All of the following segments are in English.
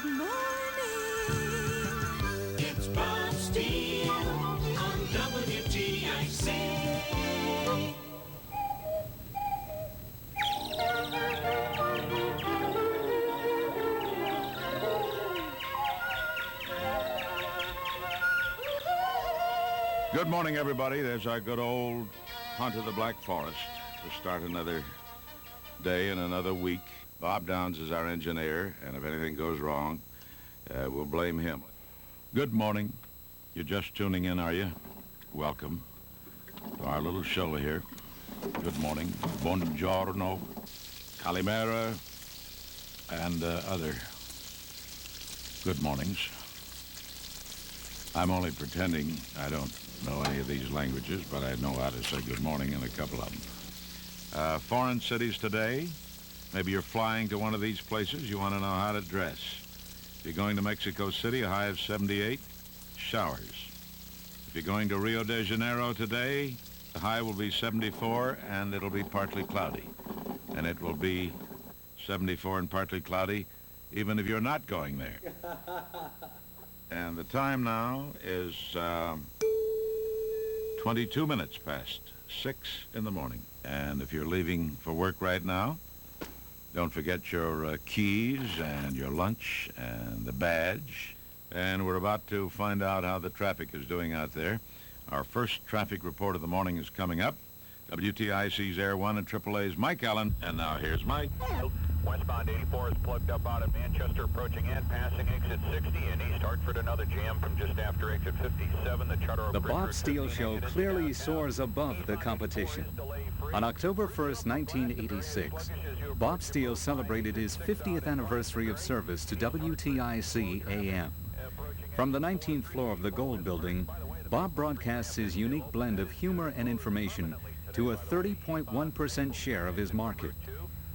Good morning. It's Bob Steele on WTIC. Good morning, everybody. There's our good old hunt of the Black Forest to start another day and another week. Bob Downs is our engineer, and if anything goes wrong, we'll blame him. Good morning. You're just tuning in, are you? Welcome to our little show here. Good morning. Buongiorno, Calimera, and other good mornings. I'm only pretending I don't know any of these languages, but I know how to say good morning in a couple of them. Foreign cities today. Maybe you're flying to one of these places. You want to know how to dress. If you're going to Mexico City, a high of 78, showers. If you're going to Rio de Janeiro today, the high will be 74, and it'll be partly cloudy. And it will be 74 and partly cloudy, even if you're not going there. And the time now is 22 minutes past 6 in the morning. And if you're leaving for work right now, don't forget your keys and your lunch and the badge. And we're about to find out how the traffic is doing out there. Our first traffic report of the morning is coming up. WTIC's Air 1 and AAA's Mike Allen. And now here's Mike. Westbound 84 is plugged up out of Manchester, approaching and passing exit 60, and East Hartford another jam from just after exit 57. The Bob Steele Show clearly soars above the competition. On October 1st, 1986, Bob Steele celebrated his 50th anniversary of service to WTIC AM. From the 19th floor of the Gold Building, Bob broadcasts his unique blend of humor and information to a 30.1% share of his market.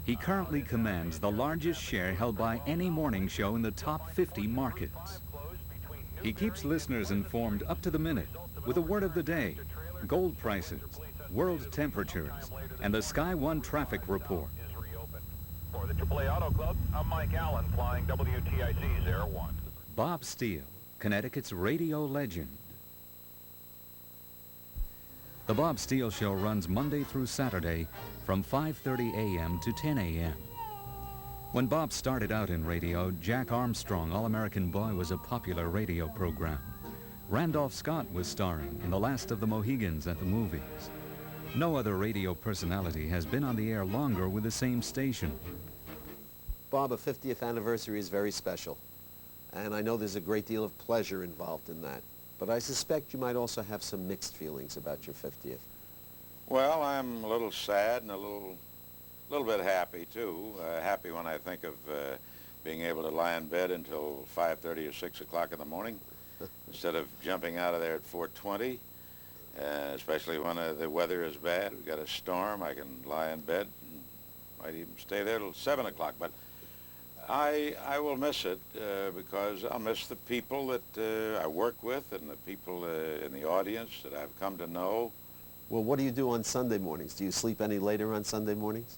He currently commands the largest share held by any morning show in the top 50 markets. He keeps listeners informed up to the minute with a word of the day, gold prices, world temperatures, and the Sky One traffic report. For the AAA Auto Club, I'm Mike Allen, flying WTIC's Air 1. Bob Steele, Connecticut's radio legend. The Bob Steele Show runs Monday through Saturday from 5:30 a.m. to 10 a.m. When Bob started out in radio, Jack Armstrong, All-American Boy, was a popular radio program. Randolph Scott was starring in The Last of the Mohegans at the movies. No other radio personality has been on the air longer with the same station. Bob, a 50th anniversary is very special, and I know there's a great deal of pleasure involved in that. But I suspect you might also have some mixed feelings about your 50th. Well, I'm a little sad and a little bit happy, too. Happy when I think of being able to lie in bed until 5:30 or 6 o'clock in the morning instead of jumping out of there at 4:20, especially when the weather is bad. We've got a storm. I can lie in bed and might even stay there till 7 o'clock. But I will miss it because I'll miss the people that I work with and the people in the audience that I've come to know. Well, what do you do on Sunday mornings? Do you sleep any later on Sunday mornings?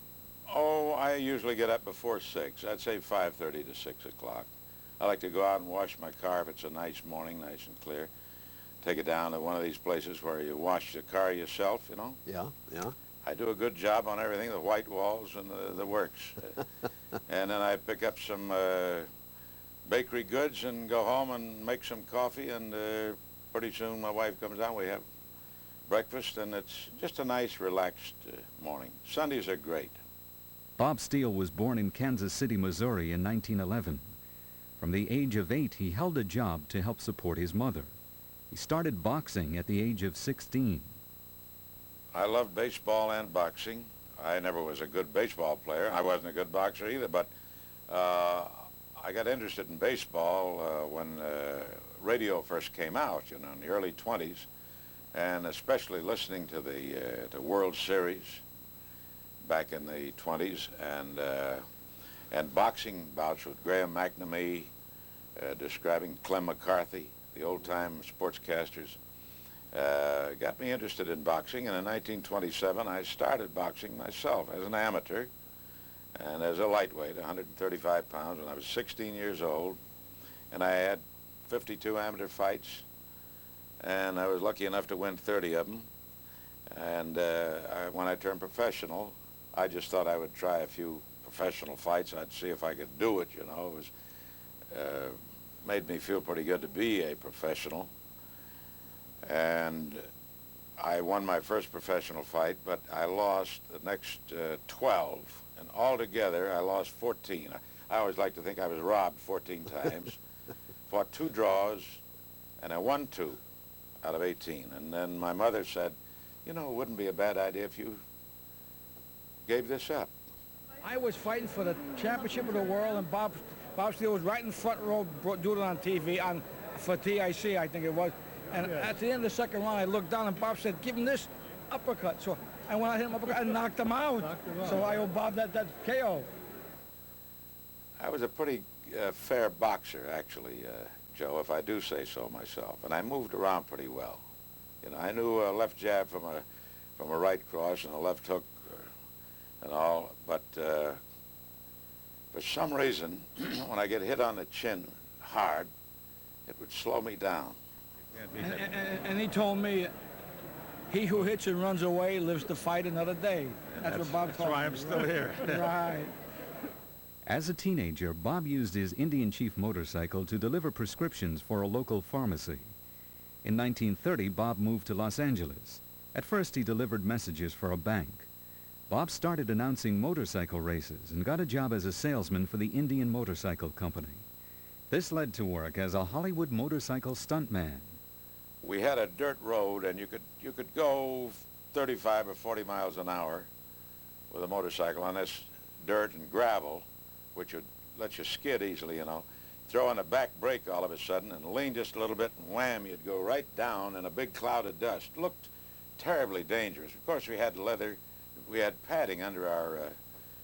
Oh, I usually get up before 6. I'd say 5:30 to 6 o'clock. I like to go out and wash my car if it's a nice morning, nice and clear. Take it down to one of these places where you wash the car yourself, you know? Yeah. I do a good job on everything, the white walls and the works. And then I pick up some bakery goods and go home and make some coffee, and pretty soon my wife comes down. We have breakfast, and it's just a nice, relaxed morning. Sundays are great. Bob Steele was born in Kansas City, Missouri in 1911. From the age of 8, he held a job to help support his mother. He started boxing at the age of 16. I love baseball and boxing. I never was a good baseball player. I wasn't a good boxer either, but I got interested in baseball when radio first came out, you know, in the early 20s, and especially listening to the World Series back in the 20s, and boxing bouts with Graham McNamee, describing Clem McCarthy, the old-time sportscasters. Got me interested in boxing, and in 1927 I started boxing myself as an amateur and as a lightweight, 135 pounds, when I was 16 years old. And I had 52 amateur fights, and I was lucky enough to win 30 of them. And when I turned professional, I just thought I would try a few professional fights. I'd see if I could do it, you know. It was, made me feel pretty good to be a professional. And I won my first professional fight, but I lost the next 12. And altogether, I lost 14. I always like to think I was robbed 14 times. Fought 2 draws, and I won 2 out of 18. And then my mother said, you know, it wouldn't be a bad idea if you gave this up. I was fighting for the championship of the world, and Bob Steele was right in the front row doing it on TV, for TIC, I think it was. And at the end of the second round, I looked down, and Bob said, give him this uppercut. So I went out, hit him uppercut, and knocked him out. So I owe Bob that KO. I was a pretty fair boxer, actually, Joe, if I do say so myself. And I moved around pretty well. You know, I knew a left jab from a right cross and a left hook and all, but for some reason, when I get hit on the chin hard, it would slow me down. And he told me, he who hits and runs away lives to fight another day. That's what Bob told me. That's why I'm still here. Right. As a teenager, Bob used his Indian Chief motorcycle to deliver prescriptions for a local pharmacy. In 1930, Bob moved to Los Angeles. At first, he delivered messages for a bank. Bob started announcing motorcycle races and got a job as a salesman for the Indian Motorcycle Company. This led to work as a Hollywood motorcycle stuntman. We had a dirt road, and you could go 35 or 40 miles an hour with a motorcycle on this dirt and gravel, which would let you skid easily, you know. Throw on a back brake all of a sudden and lean just a little bit, and wham, you'd go right down in a big cloud of dust. Looked terribly dangerous. Of course, we had leather, we had padding under our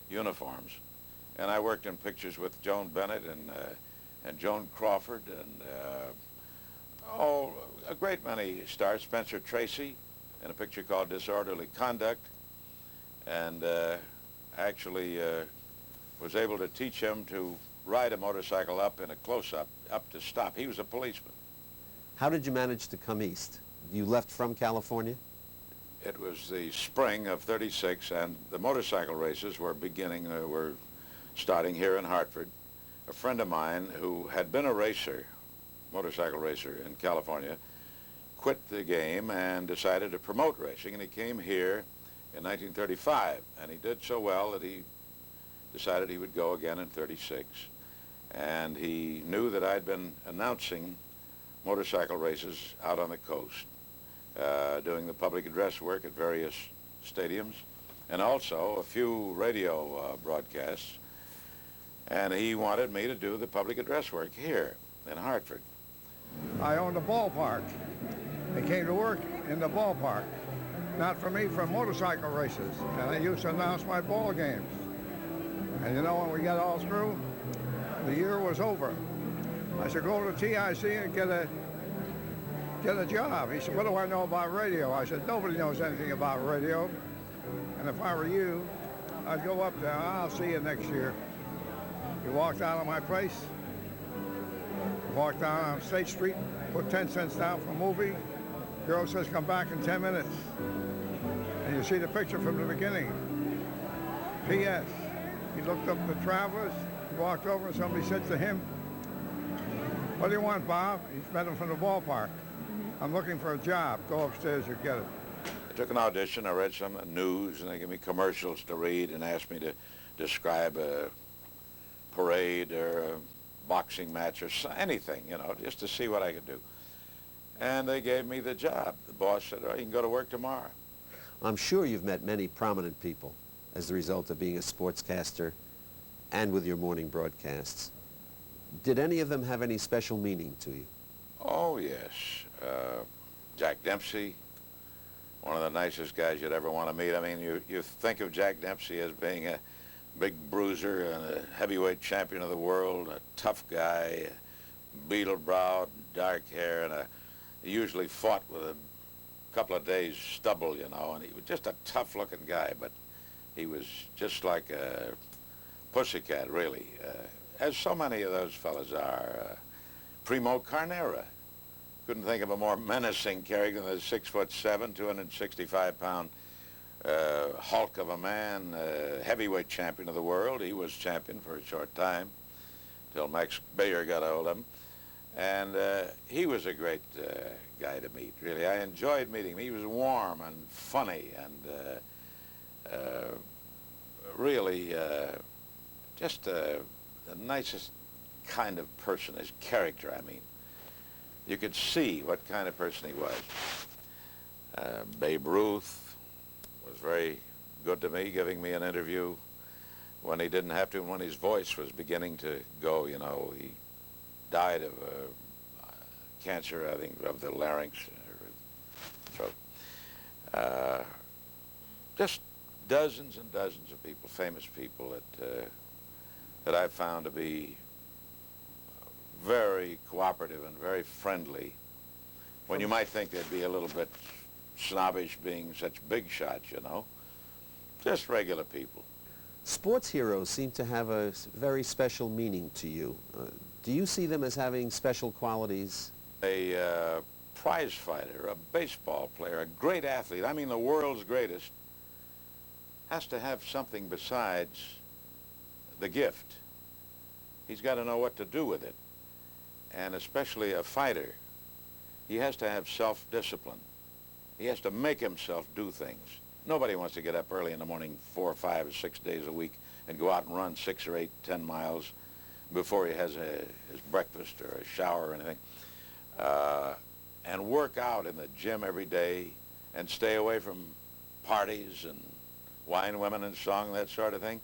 uniforms. And I worked in pictures with Joan Bennett and Joan Crawford and a great many stars. Spencer Tracy in a picture called Disorderly Conduct, and actually was able to teach him to ride a motorcycle up in a close-up, up to stop. He was a policeman. How did you manage to come east? You left from California? It was the spring of '36, and the motorcycle races were starting here in Hartford. A friend of mine who had been a racer, motorcycle racer in California, quit the game and decided to promote racing, and he came here in 1935, and he did so well that he decided he would go again in '36. And he knew that I'd been announcing motorcycle races out on the coast, doing the public address work at various stadiums, and also a few radio broadcasts. And he wanted me to do the public address work here in Hartford. I owned a ballpark. I came to work in the ballpark. Not for me, for motorcycle races. And I used to announce my ball games. And you know, when we got all through, the year was over. I said, go to TIC and get a job. He said, what do I know about radio? I said, nobody knows anything about radio. And if I were you, I'd go up there. I'll see you next year. He walked out of my place, walked down on State Street, put 10 cents down for a movie. Girl says, come back in 10 minutes. And you see the picture from the beginning. P.S. He looked up the travelers, he walked over, and somebody said to him, what do you want, Bob? He's met him from the ballpark. I'm looking for a job. Go upstairs, you get it. I took an audition, I read some news, and they gave me commercials to read and asked me to describe a parade or a boxing match or anything, you know, just to see what I could do. And they gave me the job. The boss said, oh, you can go to work tomorrow. I'm sure you've met many prominent people as the result of being a sportscaster and with your morning broadcasts. Did any of them have any special meaning to you? Oh, yes. Jack Dempsey, one of the nicest guys you'd ever want to meet. I mean, you think of Jack Dempsey as being a big bruiser and a heavyweight champion of the world, a tough guy, beetle-browed, dark hair, and he usually fought with a couple of days stubble, you know, and he was just a tough-looking guy, but he was just like a pussycat, really, as so many of those fellas are. Primo Carnera. Couldn't think of a more menacing character than the 6'7", 265-pound hulk of a man, heavyweight champion of the world. He was champion for a short time, till Max Bayer got a hold of him. And he was a great guy to meet, really. I enjoyed meeting him. He was warm and funny and really just the nicest kind of person, his character, I mean. You could see what kind of person he was. Babe Ruth was very good to me, giving me an interview when he didn't have to, and when his voice was beginning to go, you know. He died of cancer, I think, of the larynx or throat. Just dozens and dozens of people, famous people that I've found to be very cooperative and very friendly, when you might think they'd be a little bit snobbish being such big shots, you know. Just regular people. Sports heroes seem to have a very special meaning to you. Do you see them as having special qualities? A prize fighter, a baseball player, a great athlete, I mean the world's greatest, has to have something besides the gift. He's got to know what to do with it. And especially a fighter, he has to have self-discipline. He has to make himself do things. Nobody wants to get up early in the morning 4 or 5 or 6 days a week and go out and run 6 or 8, 10 miles before he has his breakfast or a shower or anything. And work out in the gym every day and stay away from parties and wine, women, and song, that sort of thing.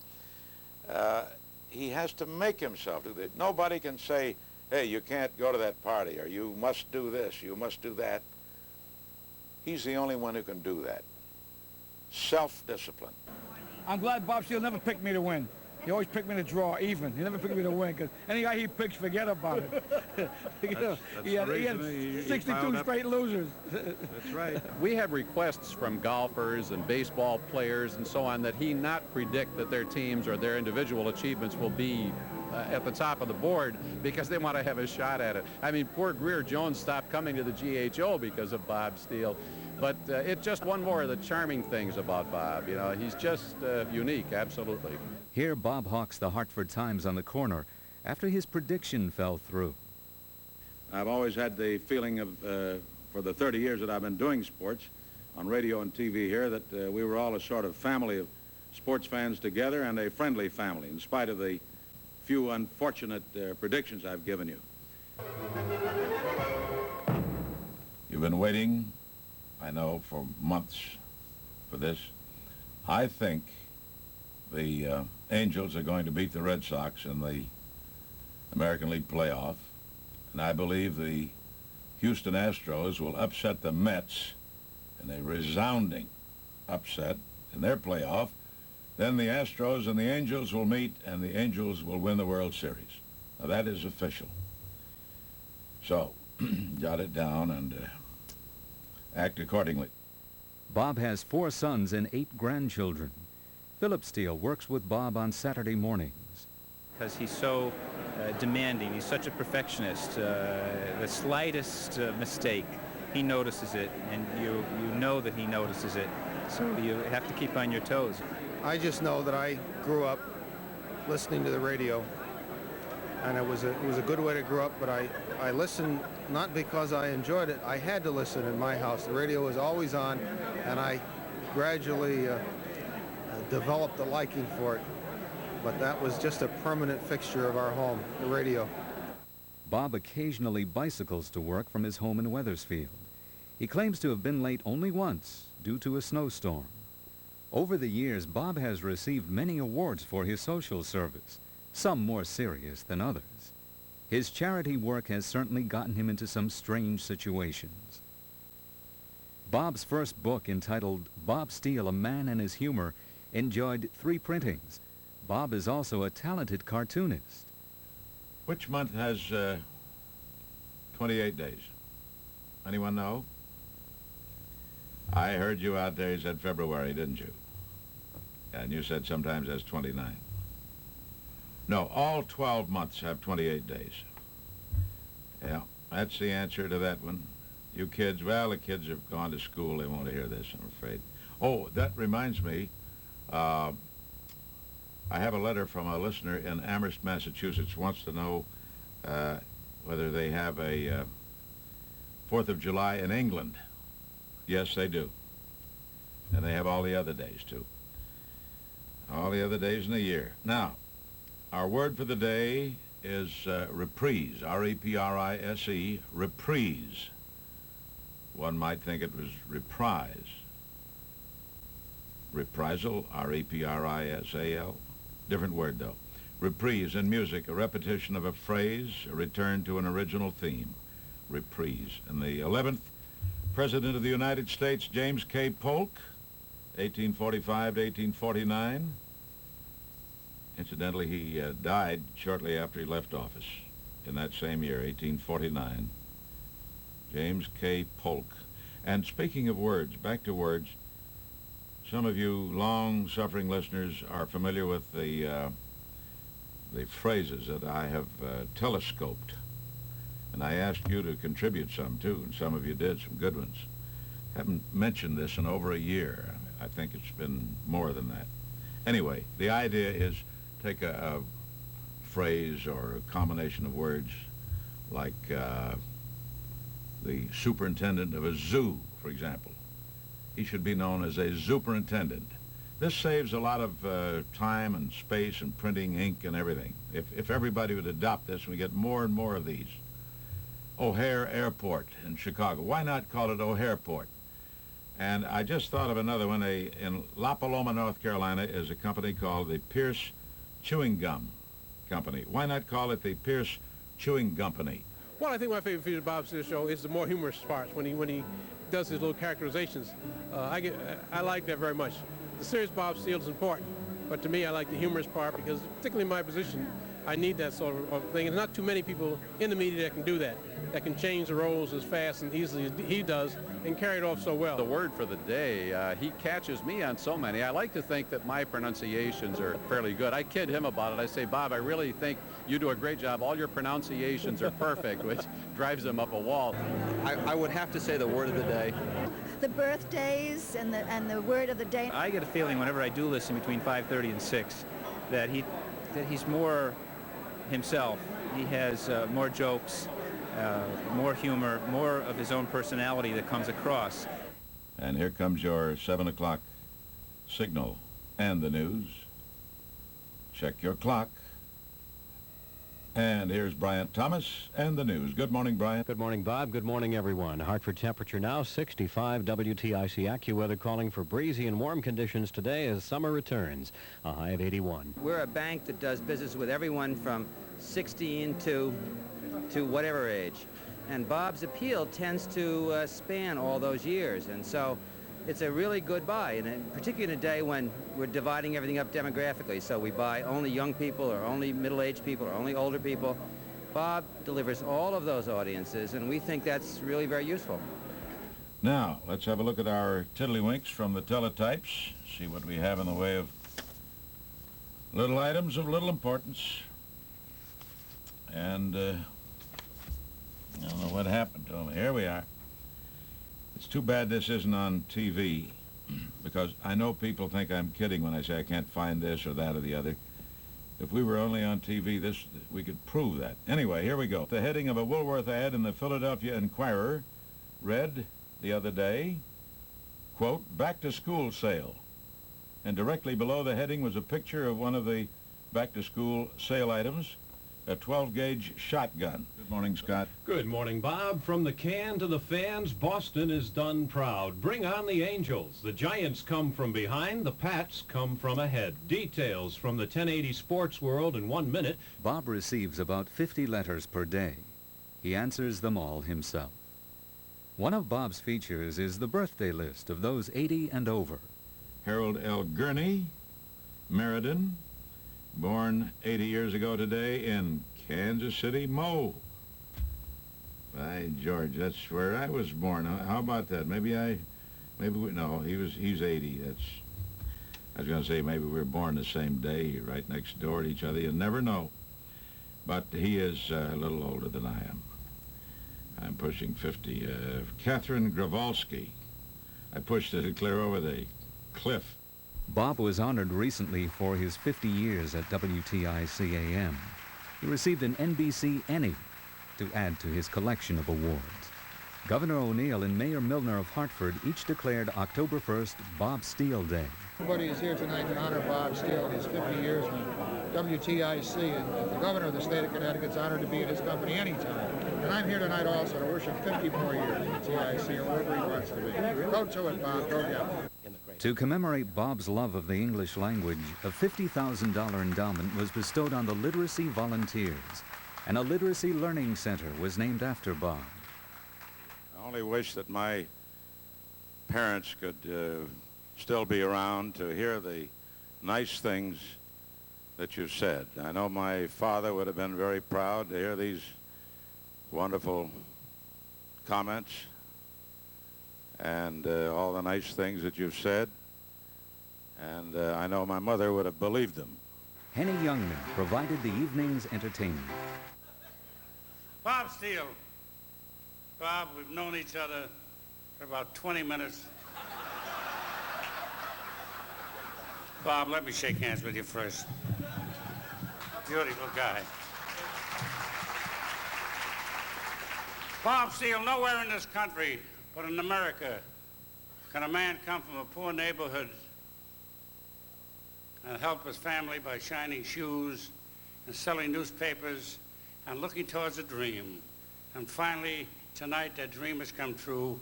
He has to make himself do that. Nobody can say, hey, you can't go to that party, or you must do this, you must do that. He's the only one who can do that. Self-discipline. I'm glad Bob Steele never picked me to win. He always picked me to draw even. He never picked me to win, because any guy he picks, forget about it. You know, he had 62 straight losers. That's right. We have requests from golfers and baseball players and so on that he not predict that their teams or their individual achievements will be at the top of the board, because they want to have a shot at it. I mean, poor Greer Jones stopped coming to the GHO because of Bob Steele. But it's just one more of the charming things about Bob. You know, he's just unique, absolutely. Here, Bob hawks the Hartford Times on the corner after his prediction fell through. I've always had the feeling of, for the 30 years that I've been doing sports on radio and TV here, that we were all a sort of family of sports fans together, and a friendly family, in spite of the few unfortunate predictions I've given you. You've been waiting, I know, for months for this. I think the Angels are going to beat the Red Sox in the American League playoff, and I believe the Houston Astros will upset the Mets in a resounding upset in their playoff. Then the Astros and the Angels will meet, and the Angels will win the World Series. Now, that is official. So, jot it down and act accordingly. Bob has 4 sons and 8 grandchildren. Philip Steele works with Bob on Saturday mornings. Because he's so demanding, he's such a perfectionist. The slightest mistake, he notices it, and you know that he notices it. So you have to keep on your toes. I just know that I grew up listening to the radio, and it was a good way to grow up, but I listened not because I enjoyed it. I had to listen in my house. The radio was always on, and I gradually developed a liking for it. But that was just a permanent fixture of our home, the radio. Bob occasionally bicycles to work from his home in Wethersfield. He claims to have been late only once due to a snowstorm. Over the years, Bob has received many awards for his social service, some more serious than others. His charity work has certainly gotten him into some strange situations. Bob's first book, entitled Bob Steele, A Man and His Humor, enjoyed 3 printings. Bob is also a talented cartoonist. Which month has 28 days? Anyone know? I heard you out there, you said February, didn't you? And you said sometimes that's 29. No, all 12 months have 28 days. Yeah, that's the answer to that one. You kids, well, the kids have gone to school. They won't hear this, I'm afraid. Oh, that reminds me. I have a letter from a listener in Amherst, Massachusetts, wants to know whether they have a 4th of July in England. Yes, they do. And they have all the other days, too. All the other days in the year. Now, our word for the day is reprise, R-E-P-R-I-S-E, reprise. One might think it was reprise. Reprisal, R-E-P-R-I-S-A-L. Different word, though. Reprise in music, a repetition of a phrase, a return to an original theme. Reprise. And the 11th President of the United States, James K. Polk, 1845 to 1849. Incidentally, he died shortly after he left office in that same year, 1849. James K. Polk. And speaking of words, back to words, some of you long-suffering listeners are familiar with the phrases that I have telescoped. And I asked you to contribute some, too, and some of you did, some good ones. Haven't mentioned this in over a year. I think it's been more than that. Anyway, the idea is take a phrase or a combination of words like the superintendent of a zoo, for example. He should be known as a superintendent. This saves a lot of time and space and printing ink and everything. If everybody would adopt this, we get more and more of these. O'Hare Airport in Chicago. Why not call it O'Hareport? And I just thought of another one. In La Paloma, North Carolina, is a company called the Pierce Chewing Gum Company. Why not call it the Pierce Chewing Company? Well, I think my favorite feature of Bob Steele show is the more humorous parts when he does his little characterizations. I like that very much. The serious Bob Steele is important, but to me, I like the humorous part because, particularly in my position, I need that sort of thing. And not too many people in the media that can do that can change the roles as fast and easily as he does and carry it off so well. The word for the day, he catches me on so many. I like to think that my pronunciations are fairly good. I kid him about it. I say, Bob, I really think you do a great job. All your pronunciations are perfect, which drives him up a wall. I would have to say the word of the day. The birthdays and the word of the day. I get a feeling whenever I do listen between 5:30 and 6 that he's more himself. He has more jokes, more humor, more of his own personality that comes across. And here comes your 7 o'clock signal and the news. Check your clock. And here's Bryant Thomas and the news. Good morning, Bryant. Good morning, Bob. Good morning, everyone. Hartford temperature now 65. WTIC AccuWeather calling for breezy and warm conditions today as summer returns. A high of 81. We're a bank that does business with everyone from 16 to whatever age. And Bob's appeal tends to span all those years. And so it's a really good buy, and particularly in a day when we're dividing everything up demographically. So we buy only young people or only middle-aged people or only older people. Bob delivers all of those audiences, and we think that's really very useful. Now, let's have a look at our tiddlywinks from the teletypes, see what we have in the way of little items of little importance. And I don't know what happened to them. Here we are. It's too bad this isn't on TV, because I know people think I'm kidding when I say I can't find this or that or the other. If we were only on TV, we could prove that. Anyway, here we go. The heading of a Woolworth ad in the Philadelphia Inquirer read the other day, quote, back-to-school sale. And directly below the heading was a picture of one of the back-to-school sale items, a 12-gauge shotgun. Good morning, Scott. Good morning, Bob. From the can to the fans, Boston is done proud. Bring on the Angels. The Giants come from behind. The Pats come from ahead. Details from the 1080 Sports World in 1 minute. Bob receives about 50 letters per day. He answers them all himself. One of Bob's features is the birthday list of those 80 and over. Harold L. Gurney, Meriden, born 80 years ago today in Kansas City, Mo. By George, that's where I was born. How about that? No, he's 80. I was going to say maybe we were born the same day, right next door to each other. You never know. But he is a little older than I am. I'm pushing 50. Catherine Gravoski. I pushed it clear over the cliff. Bob was honored recently for his 50 years at WTIC AM. He received an NBC Emmy to add to his collection of awards. Governor O'Neill and Mayor Milner of Hartford each declared October 1st Bob Steele Day. Everybody is here tonight to honor Bob Steele and his 50 years in WTIC, and the governor of the state of Connecticut is honored to be in his company anytime. And I'm here tonight also to wish him 50 more years at TIC or wherever he wants to be. Go to it, Bob. Go get it. To commemorate Bob's love of the English language, a $50,000 endowment was bestowed on the Literacy Volunteers, and a Literacy Learning Center was named after Bob. I only wish that my parents could still be around to hear the nice things that you said. I know my father would have been very proud to hear these wonderful comments and all the nice things that you've said. And I know my mother would have believed them. Henny Youngman provided the evening's entertainment. Bob Steele. Bob, we've known each other for about 20 minutes. Bob, let me shake hands with you first. Beautiful guy. Bob Steele, nowhere in this country but in America can a man come from a poor neighborhood and help his family by shining shoes and selling newspapers and looking towards a dream. And finally, tonight, that dream has come true,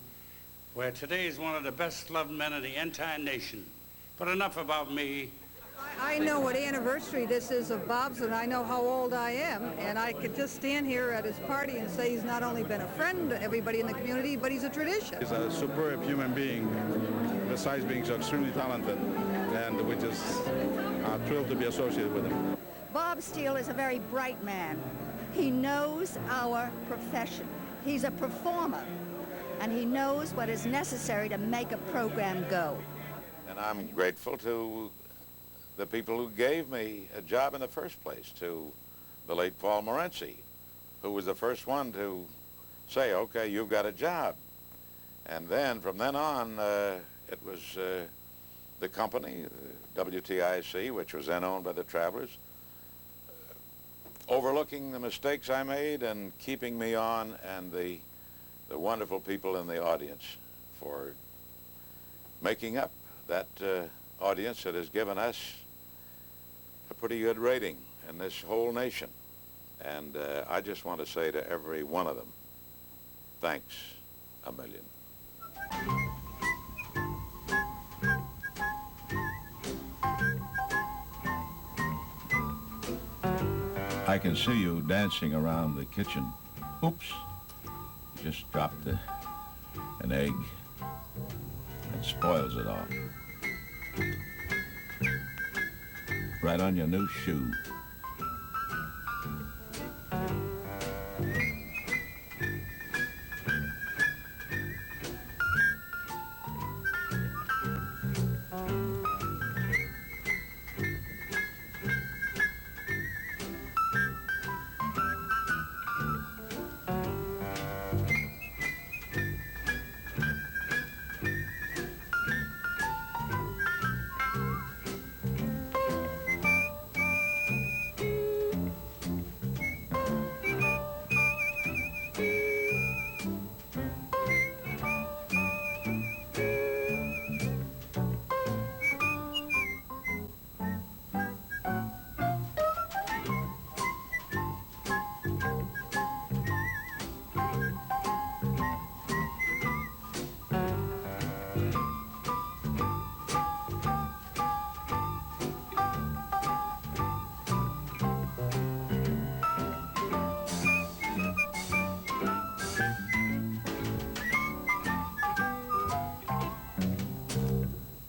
where today is one of the best-loved men in the entire nation. But enough about me. I know what anniversary this is of Bob's, and I know how old I am, and I could just stand here at his party and say he's not only been a friend to everybody in the community, but he's a tradition. He's a superb human being, besides being so extremely talented, and we just are thrilled to be associated with him. Bob Steele is a very bright man. He knows our profession. He's a performer, and he knows what is necessary to make a program go. And I'm grateful to the people who gave me a job in the first place, to the late Paul Morency, who was the first one to say, okay, you've got a job. And then, from then on, it was the company, WTIC, which was then owned by the Travelers, overlooking the mistakes I made and keeping me on, and the wonderful people in the audience for making up that audience that has given us a pretty good rating in this whole nation. And I just want to say to every one of them, thanks a million. I can see you dancing around the kitchen. Oops, you just dropped an egg. It spoils it all. Right on your new shoe.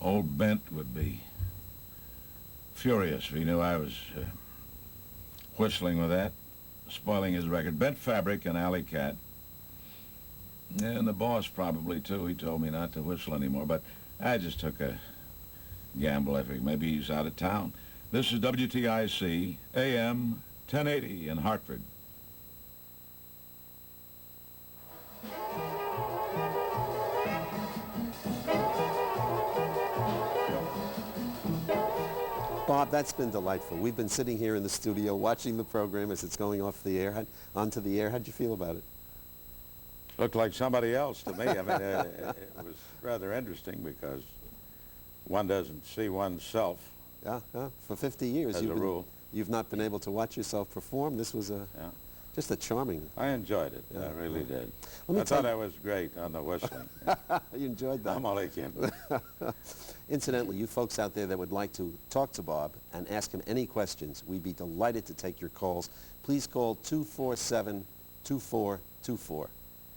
Old Bent would be furious if he knew I was whistling with that, spoiling his record. Bent Fabric and Alley Cat. And the boss probably, too. He told me not to whistle anymore, but I just took a gamble. I figured maybe he's out of town. This is WTIC, AM 1080 in Hartford. Bob, that's been delightful. We've been sitting here in the studio watching the program as it's going off the air, onto the air. How'd you feel about it? Looked like somebody else to me. I mean, it was rather interesting because one doesn't see oneself. Yeah, for 50 years, as a rule. You've not been able to watch yourself perform. This was just a charming. I enjoyed it. I really did. I thought I was great on the whistling. You enjoyed that? I'm only kidding. Incidentally, you folks out there that would like to talk to Bob and ask him any questions, we'd be delighted to take your calls. Please call 247-2424.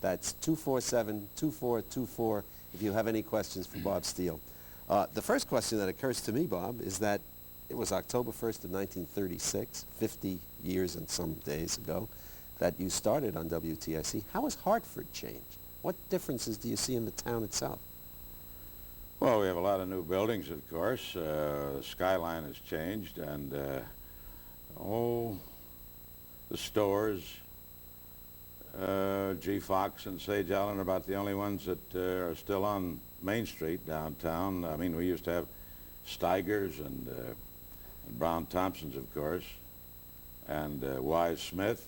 That's 247-2424 if you have any questions for Bob Steele. The first question that occurs to me, Bob, is that it was October 1st of 1936, 50 years and some days ago, that you started on WTIC. How has Hartford changed? What differences do you see in the town itself? Well, we have a lot of new buildings, of course. The skyline has changed, and the stores, G. Fox and Sage Island are about the only ones that are still on Main Street downtown. I mean, we used to have Steiger's and Brown Thompson's, of course, and Wise Smith,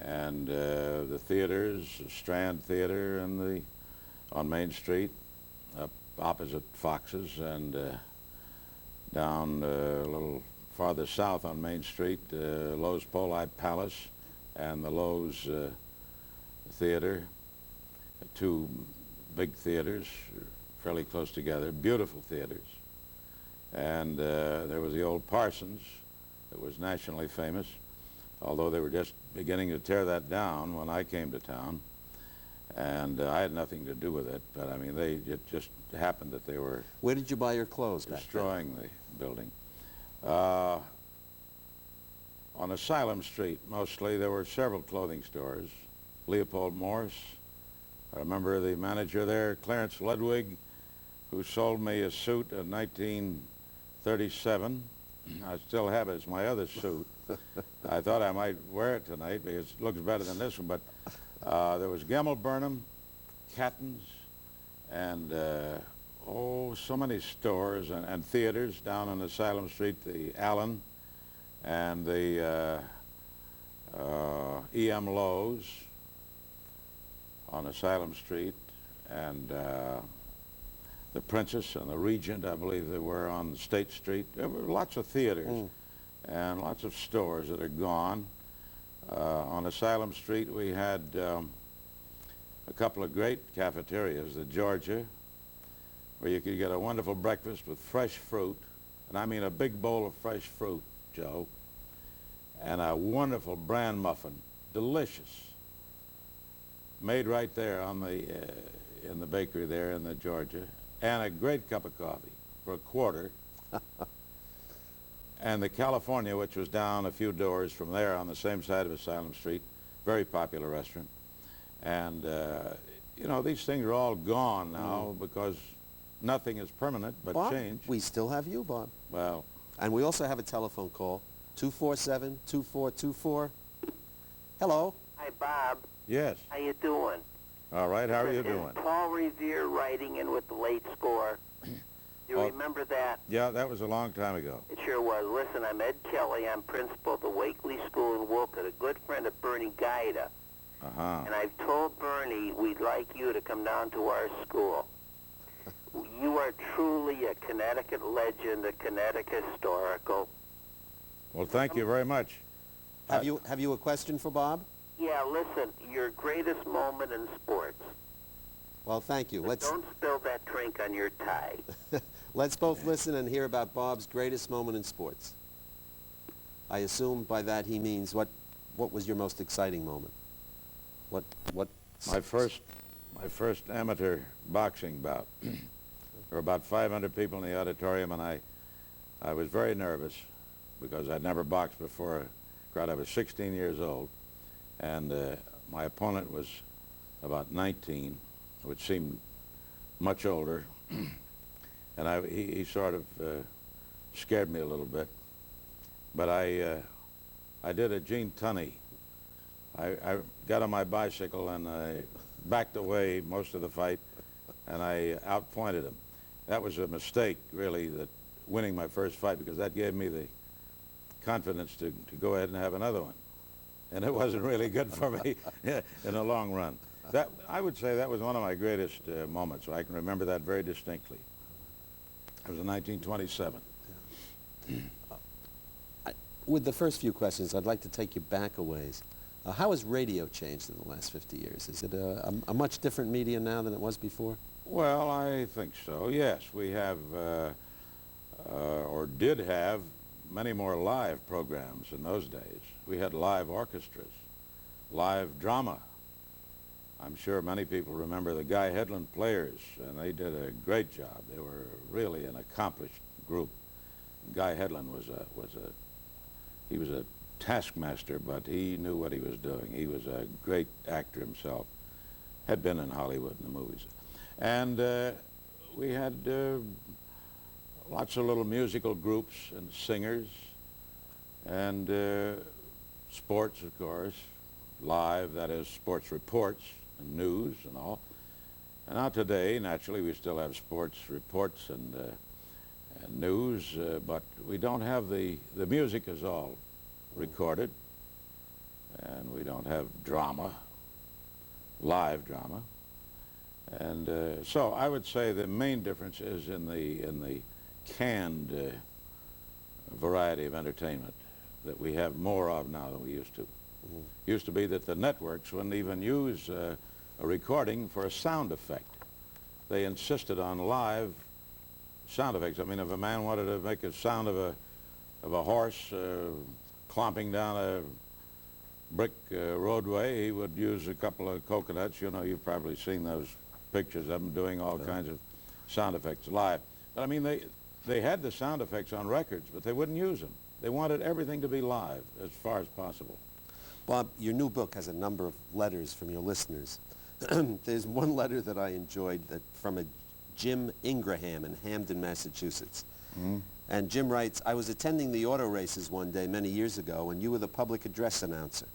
and the theaters, Strand Theater and on Main Street, up opposite Fox's, and down a little farther south on Main Street, Lowe's Poli Palace and the Lowe's Theater, two big theaters, fairly close together, beautiful theaters. And there was the old Parsons that was nationally famous, although they were just beginning to tear that down when I came to town. And I had nothing to do with it, but I mean, it just happened that they were... Where did you buy your clothes back then? Destroying the building. On Asylum Street, mostly, there were several clothing stores. Leopold Morse, I remember the manager there, Clarence Ludwig, who sold me a suit in 1937. I still have it. It's my other suit. I thought I might wear it tonight because it looks better than this one, but there was Gemmel Burnham, Catton's, and so many stores and theaters down on Asylum Street, the Allen and the E.M. Lowe's on Asylum Street, and the Princess and the Regent, I believe they were on State Street. There were lots of theaters and lots of stores that are gone. On Asylum Street we had a couple of great cafeterias, the Georgia, where you could get a wonderful breakfast with fresh fruit, and I mean a big bowl of fresh fruit, Joe, and a wonderful bran muffin, delicious, made right there on the in the bakery there in the Georgia, and a great cup of coffee for a quarter. And the California, which was down a few doors from there on the same side of Asylum Street, very popular restaurant. And you know, these things are all gone now because nothing is permanent but Bob, change. We still have you, Bob. Well. And we also have a telephone call, 247-2424. Hello. Hi, Bob. Yes. How you doing? All right, how are you doing? Paul Revere writing in with the late score. You remember that? Yeah, that was a long time ago. It sure was. Listen, I'm Ed Kelly. I'm principal of the Wakely School in Wolcott, a good friend of Bernie Gaida. And I've told Bernie we'd like you to come down to our school. You are truly a Connecticut legend, a Connecticut historical. Well, thank you very much. Have you a question for Bob? Yeah, listen, your greatest moment in sports. Well, thank you. But don't spill that drink on your tie. Let's both listen and hear about Bob's greatest moment in sports. I assume by that he means what was your most exciting moment? What My first amateur boxing bout. There were about 500 people in the auditorium, and I was very nervous because I'd never boxed before a crowd. I was 16 years old, and my opponent was about 19, which seemed much older, and he sort of scared me a little bit. But I did a Gene Tunney. I got on my bicycle and I backed away most of the fight, and I outpointed him. That was a mistake, really, that winning my first fight, because that gave me the confidence to go ahead and have another one. And it wasn't really good for me in the long run. That, I would say that was one of my greatest moments. I can remember that very distinctly. It was in 1927. With the first few questions, I'd like to take you back a ways. How has radio changed in the last 50 years? Is it a much different media now than it was before? Well, I think so, yes. We have, or did have, many more live programs in those days. We had live orchestras, live drama. I'm sure many people remember the Guy Headland Players, and they did a great job. They were really an accomplished group. Guy Headland was a taskmaster, but he knew what he was doing. He was a great actor himself, had been in Hollywood in the movies. And we had lots of little musical groups and singers, and sports, of course, live, that is, sports reports and news and all. And now today, naturally, we still have sports reports and news, but we don't have the music is all recorded, and we don't have drama, live drama. And so I would say the main difference is in the canned variety of entertainment that we have more of now than we used to. Used to be that the networks wouldn't even use a recording for a sound effect. They insisted on live sound effects. I mean, if a man wanted to make a sound of a horse clomping down a brick roadway, he would use a couple of coconuts. You know, you've probably seen those pictures of them doing all kinds of sound effects live. But I mean, they had the sound effects on records, but they wouldn't use them. They wanted everything to be live as far as possible. Bob, your new book has a number of letters from your listeners. There's one letter that I enjoyed from a Jim Ingraham in Hamden, Massachusetts. And Jim writes, I was attending the auto races one day many years ago, and you were the public address announcer.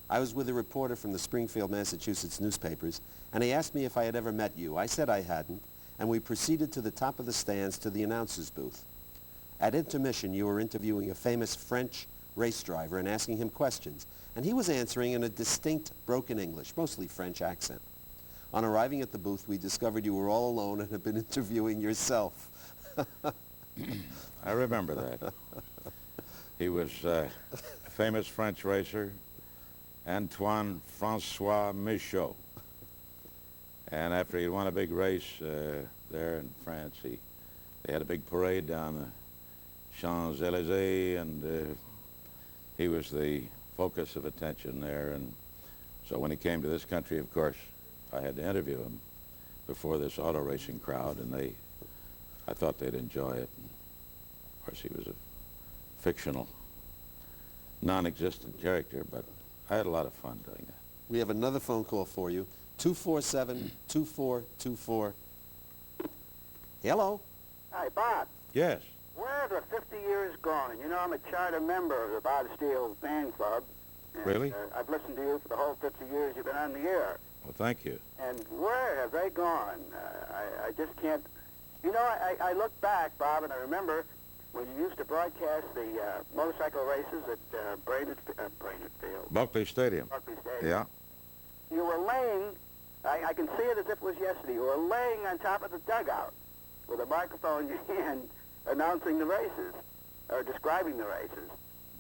I was with a reporter from the Springfield, Massachusetts newspapers, and he asked me if I had ever met you. I said I hadn't, and we proceeded to the top of the stands to the announcer's booth. At intermission, you were interviewing a famous French race driver and asking him questions, and he was answering in a distinct broken English, mostly French accent. On arriving at the booth, we discovered you were all alone and had been interviewing yourself. I remember that. He was a famous French racer, Antoine Francois Michaud. And after he won a big race there in France, they had a big parade down the Champs-Élysées, and he was the focus of attention there. And so when he came to this country, of course, I had to interview him before this auto racing crowd, and I thought they'd enjoy it. And of course, he was a fictional, non-existent character, but I had a lot of fun doing that. We have another phone call for you, 247-2424. Hello? Hi, Bob. Yes. Where have the 50 years gone? You know, I'm a charter member of the Bob Steele fan club. And, really? I've listened to you for the whole 50 years you've been on the air. Well, thank you. And where have they gone? I just can't... You know, I look back, Bob, and I remember when you used to broadcast the motorcycle races at Brainerd Field. Buckley Stadium. Buckley Stadium. Yeah. You were laying, I can see it as if it was yesterday, you were laying on top of the dugout with a microphone in your hand announcing the races, or describing the races.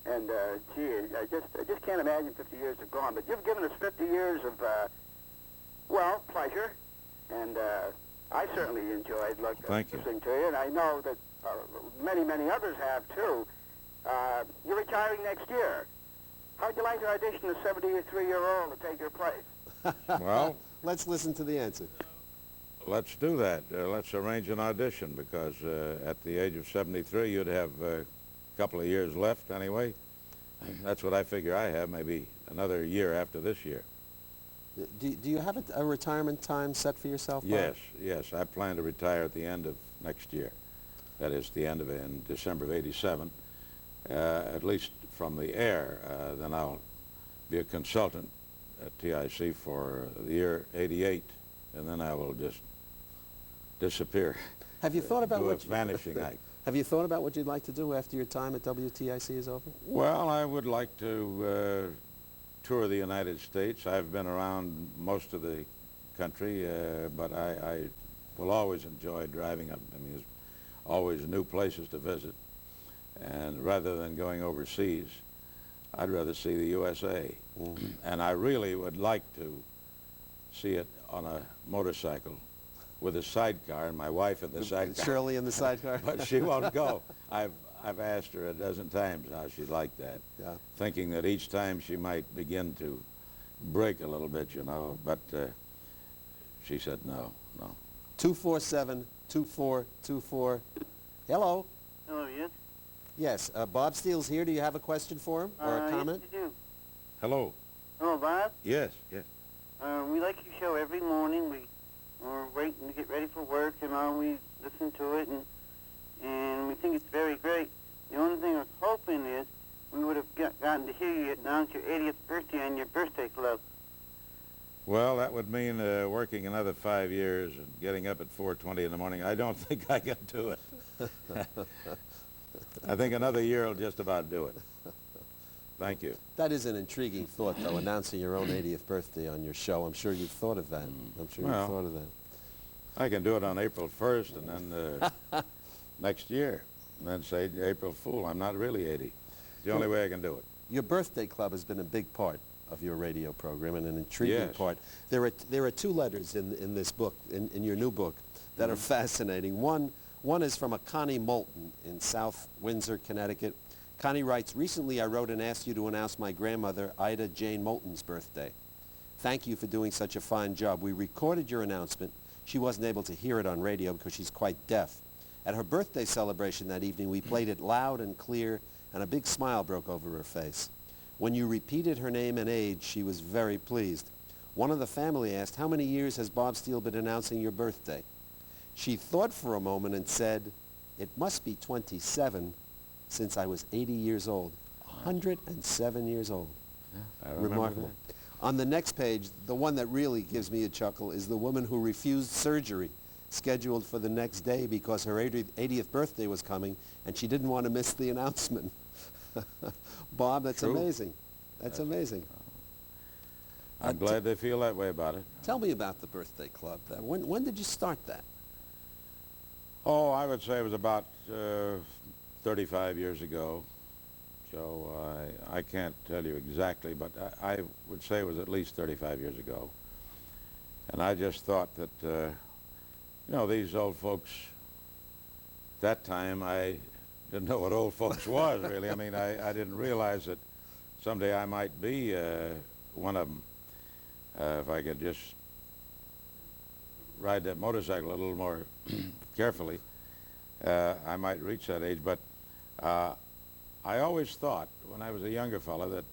And, gee, I just can't imagine 50 years have gone. But you've given us 50 years of, well, pleasure, and I certainly enjoyed listening to you, and I know that many, many others have, too. You're retiring next year. How'd you like to audition a 73-year-old to take your place? Well, let's listen to the answer. Let's do that. Let's arrange an audition, because at the age of 73, you'd have a couple of years left anyway. That's what I figure I have, maybe another year after this year. Do you have a retirement time set for yourself, Bob? Yes, yes. I plan to retire at the end of next year. That is, the end of it in December of '87, at least from the air. Then I'll be a consultant at TIC for the year '88, and then I will just disappear. Have you thought about what vanishing act? Have you thought about what you'd like to do after your time at WTIC is over? Well, I would like to tour the United States. I've been around most of the country, but I will always enjoy driving up. I mean, there's always new places to visit. And rather than going overseas, I'd rather see the USA. Mm-hmm. And I really would like to see it on a motorcycle with a sidecar, and my wife in the sidecar. Shirley in the sidecar? But she won't go. I've asked her a dozen times how she'd like that, thinking that each time she might begin to break a little bit, you know, but she said no. 247-2424. Hello. Hello, yes? Yes, Bob Steele's here. Do you have a question for him or a comment? Yes, I do. Hello. Hello, Bob? Yes, yes. We like your show every morning. We're waiting to get ready for work, and we listen to it, and we think it's very great. The only thing I was hoping is we would have gotten to hear you announce your 80th birthday on your birthday club. Well, that would mean working another 5 years and getting up at 4:20 in the morning. I don't think I can do it. I think another year will just about do it. Thank you. That is an intriguing thought, though, announcing your own 80th birthday on your show. I'm sure you've thought of that. I'm sure you've thought of that. I can do it on April 1st and then next year, and then say April Fool. I'm not really 80. It's the only way I can do it. Your birthday club has been a big part of your radio program and an intriguing part. There are two letters in this book, in your new book, that are fascinating. One is from a Connie Moulton in South Windsor, Connecticut. Connie writes, recently I wrote and asked you to announce my grandmother, Ida Jane Moulton's birthday. Thank you for doing such a fine job. We recorded your announcement. She wasn't able to hear it on radio because she's quite deaf. At her birthday celebration that evening, we played it loud and clear, and a big smile broke over her face. When you repeated her name and age, she was very pleased. One of the family asked, how many years has Bob Steele been announcing your birthday? She thought for a moment and said, it must be 27 since I was 80 years old. 107 years old. Yeah, remarkable. That. On the next page, the one that really gives me a chuckle is the woman who refused surgery scheduled for the next day because her 80th birthday was coming and she didn't want to miss the announcement. Bob, that's amazing. That's amazing. I'm glad they feel that way about it. Tell me about the birthday club. When did you start that? Oh, I would say it was about 35 years ago. So I can't tell you exactly, but I would say it was at least 35 years ago. And I just thought that, you know, these old folks, at that time, I didn't know what old folks was, really. I mean, I didn't realize that someday I might be one of them if I could just ride that motorcycle a little more carefully. I might reach that age, but I always thought when I was a younger fellow that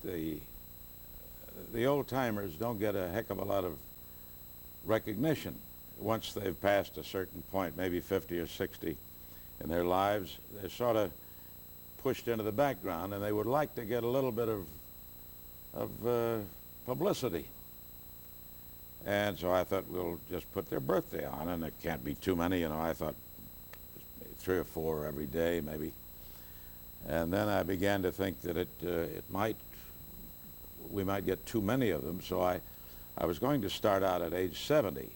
the old-timers don't get a heck of a lot of recognition once they've passed a certain point, maybe 50 or 60 in their lives. They're sort of pushed into the background, and they would like to get a little bit of publicity. And so I thought we'll just put their birthday on, and it can't be too many, you know. I thought 3 or 4 every day, maybe. And then I began to think that we might get too many of them, so I was going to start out at age 70.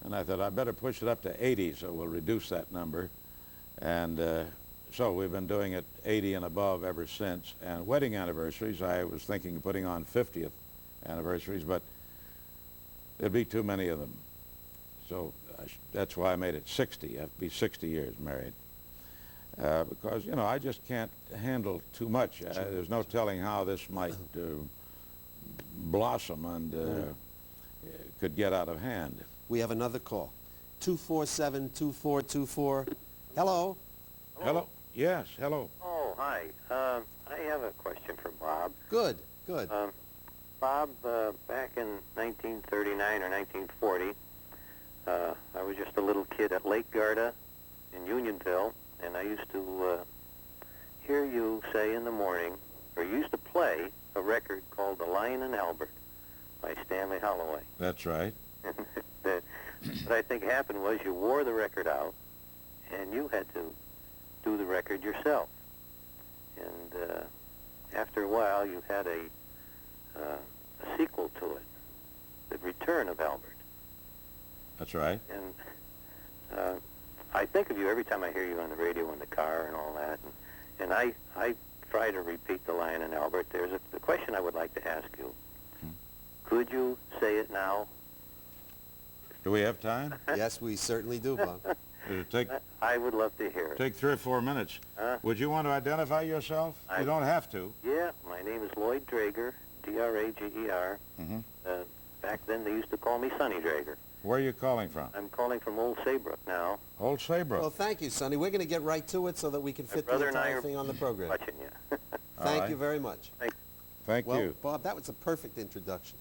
And I thought I'd better push it up to 80, so we'll reduce that number. And so we've been doing it 80 and above ever since. And wedding anniversaries, I was thinking of putting on 50th anniversaries, but there'd be too many of them. So that's why I made it 60. I have to be 60 years married. Because, you know, I just can't handle too much. There's no telling how this might blossom and could get out of hand. We have another call. 247-2424. Hello. Hello. Yes, hello. Oh, hi. I have a question for Bob. Good, good. Bob, back in 1939 or 1940, I was just a little kid at Lake Garda in Unionville, and I used to hear you say in the morning, or you used to play a record called The Lion and Albert by Stanley Holloway. That's right. What I think happened was you wore the record out, and you had to do the record yourself. And after a while, you had a sequel to it, The Return of Albert. That's right. And I think of you every time I hear you on the radio in the car and all that. And I try to repeat the line in Albert. There's a question I would like to ask you. Could you say it now? Do we have time? Yes, we certainly do, Bob. I would love to hear it. Take 3 or 4 minutes. Would you want to identify yourself? You don't have to. Yeah, my name is Lloyd Drager, D-R-A-G-E-R. Back then, they used to call me Sonny Drager. Where are you calling from? I'm calling from Old Saybrook now. Old Saybrook. Well, thank you, Sonny. We're going to get right to it so that we can fit the entire thing on the program. Watching you. Thank you very much. Thank well, you. Bob, that was a perfect introduction.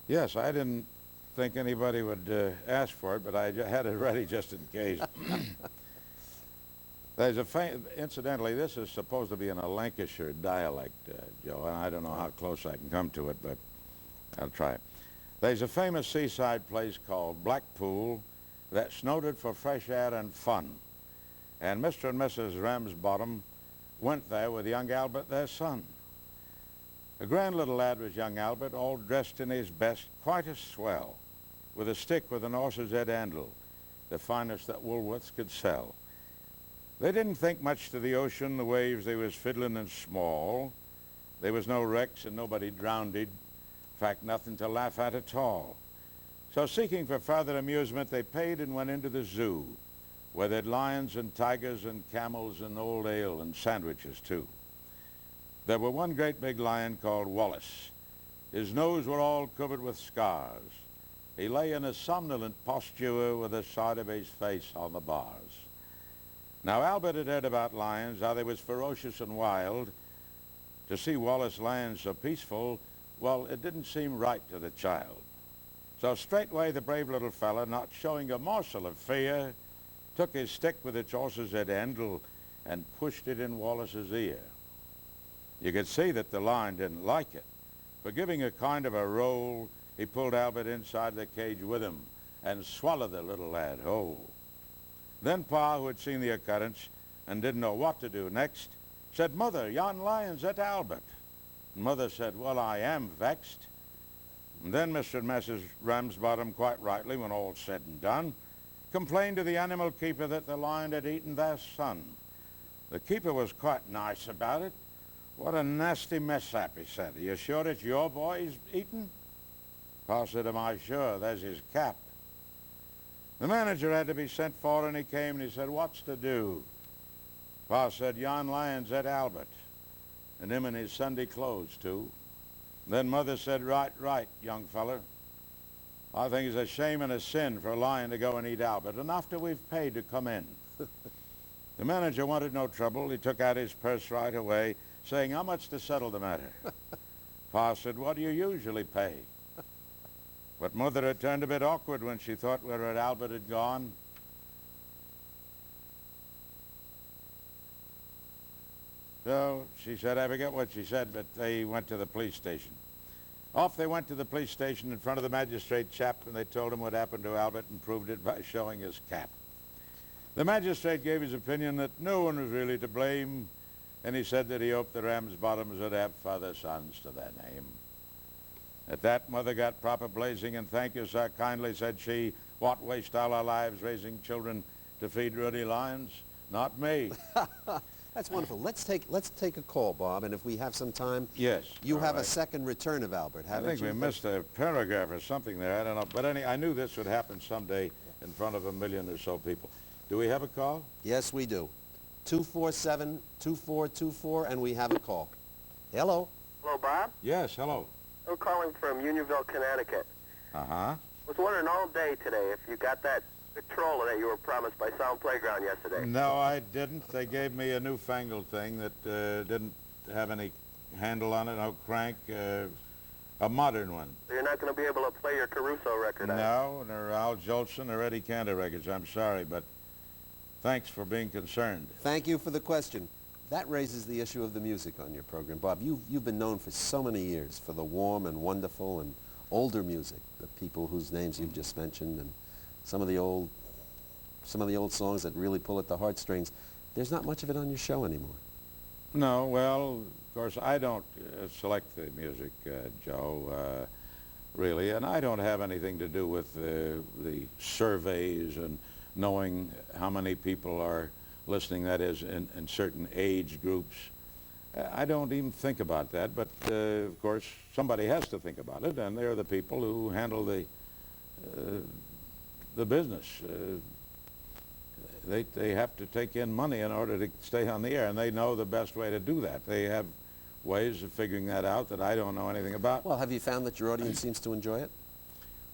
Yes, I didn't think anybody would ask for it, but I had it ready just in case. There's incidentally, this is supposed to be in a Lancashire dialect, Joe, and I don't know how close I can come to it, but I'll try. There's a famous seaside place called Blackpool that's noted for fresh air and fun. And Mr. and Mrs. Ramsbottom went there with young Albert, their son. A grand little lad was young Albert, all dressed in his best, quite a swell, with a stick with an horse's head handle, the finest that Woolworths could sell. They didn't think much to the ocean, the waves, they was fiddling and small. There was no wrecks and nobody drowned. In fact, nothing to laugh at all. So seeking for further amusement, they paid and went into the zoo, where they'd lions and tigers and camels and old ale and sandwiches, too. There were one great big lion called Wallace. His nose were all covered with scars. He lay in a somnolent posture with the side of his face on the bars. Now, Albert had heard about lions, how they was ferocious and wild. To see Wallace lying so peaceful, well, it didn't seem right to the child. So straightway the brave little fella, not showing a morsel of fear, took his stick with its horse's head handle and pushed it in Wallace's ear. You could see that the lion didn't like it. For giving a kind of a roll, he pulled Albert inside the cage with him and swallowed the little lad whole. Then Pa, who had seen the occurrence and didn't know what to do next, said, "Mother, yon lion's at Albert." And Mother said, "Well, I am vexed." And then Mr. and Mrs. Ramsbottom, quite rightly, when all's said and done, complained to the animal keeper that the lion had eaten their son. The keeper was quite nice about it. "What a nasty mishap," he said. "Are you sure it's your boy he's eaten?" Pa said, "Am I sure? There's his cap." The manager had to be sent for, and he came, and he said, "What's to do?" Pa said, "Yon lion's at Albert, and him in his Sunday clothes, too." Then Mother said, Right, young feller. I think it's a shame and a sin for a lion to go and eat Albert, and after we've paid to come in." The manager wanted no trouble. He took out his purse right away, saying, "How much to settle the matter?" Pa said, "What do you usually pay?" But Mother had turned a bit awkward when she thought where Albert had gone. So she said, I forget what she said, but they went to the police station. Off they went to the police station in front of the magistrate chap, and they told him what happened to Albert and proved it by showing his cap. The magistrate gave his opinion that no one was really to blame, and he said that he hoped the Ramsbottoms would have further sons to their name. At that, Mother got proper blazing, and "Thank you, sir, kindly," said she. "What waste all our lives raising children to feed ruddy lions? Not me." That's wonderful. Let's take a call, Bob, and if we have some time, yes, you have a second return of Albert, haven't you? I think we missed a paragraph or something there. I don't know. But I knew this would happen someday in front of 1 million or so people. Do we have a call? Yes, we do. 247-2424, and we have a call. Hello. Hello, Bob? Yes, hello. I'm calling from Unionville, Connecticut. Uh-huh. I was wondering all day today if you got that controller that you were promised by Sound Playground yesterday. No, I didn't. They gave me a newfangled thing that didn't have any handle on it, no crank, a modern one. So you're not going to be able to play your Caruso record? No, or Al Jolson or Eddie Cantor records. I'm sorry, but thanks for being concerned. Thank you for the question. That raises the issue of the music on your program. Bob, you've been known for so many years for the warm and wonderful and older music, the people whose names you've just mentioned, and some of the old songs that really pull at the heartstrings. there's not much of it on your show anymore. No, well, of course, I don't select the music, Joe, really, and I don't have anything to do with the surveys and knowing how many people are listening, that is, in certain age groups. I don't even think about that, but of course, somebody has to think about it, and they're the people who handle the business. They have to take in money in order to stay on the air, and they know the best way to do that. They have ways of figuring that out that I don't know anything about. Well, have you found that your audience seems to enjoy it?